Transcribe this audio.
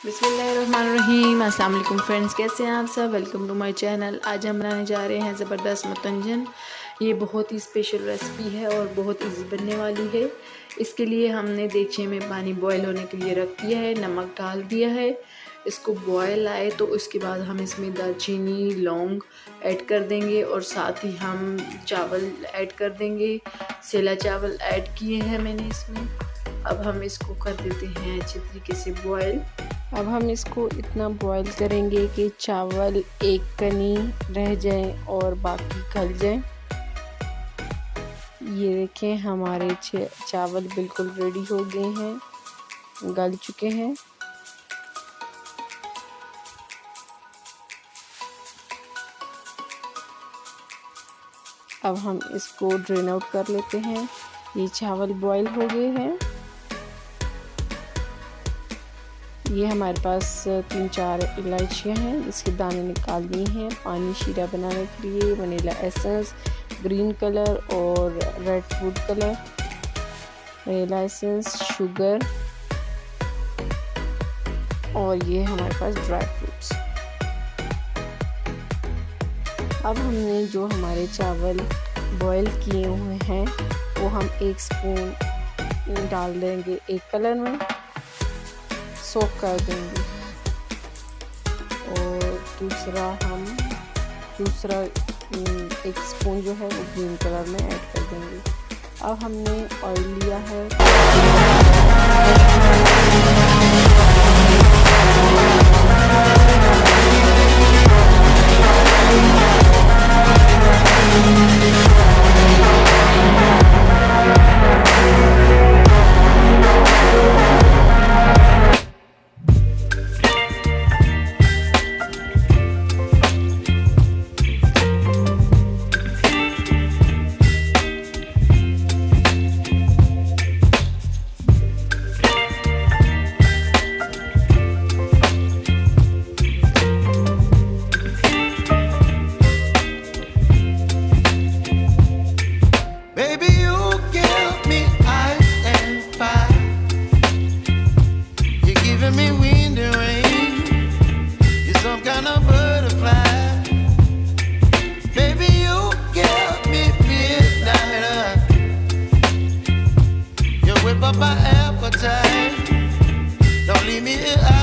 बिस्मिल्लाहिर्रहमानिर्रहीम। अस्सलाम वालेकुम फ्रेंड्स, कैसे हैं आप सब। Welcome to my channel. आज हम बनाने जा रहे हैं ज़बरदस्त मुतंजन। ये बहुत ही स्पेशल रेसिपी है और बहुत इजी बनने वाली है। इसके लिए हमने देगचे में पानी बॉयल होने के लिए रख दिया है, नमक डाल दिया है। इसको बॉयल आए तो उसके बाद हम इसमें दालचीनी लौंग ऐड कर देंगे और साथ ही हम चावल ऐड कर देंगे। सेला चावल ऐड किए हैं मैंने इसमें। अब हम इसको कर देते हैं अच्छे तरीके से बॉयल। अब हम इसको इतना बॉयल करेंगे कि चावल एक कनी रह जाए और बाकी गल जाए। ये देखें, हमारे चावल बिल्कुल रेडी हो गए हैं, गल चुके हैं। अब हम इसको ड्रेन आउट कर लेते हैं। ये चावल बॉयल हो गए हैं। ये हमारे पास 3-4 इलायचियाँ हैं, इसके दाने निकाल दिए हैं। पानी शीरा बनाने के लिए वनीला एसेंस, ग्रीन कलर और red food colour, vanilla essence, sugar और ये हमारे पास ड्राई फ्रूट्स। अब हमने जो हमारे चावल बॉयल किए हुए हैं वो हम 1 स्पून डाल देंगे एक कलर में, सोक कर देंगे। और दूसरा 1 स्पून जो है वो ग्रीन कलर में ऐड कर देंगे। अब हमने ऑयल लिया है, my appetite. Don't leave me here.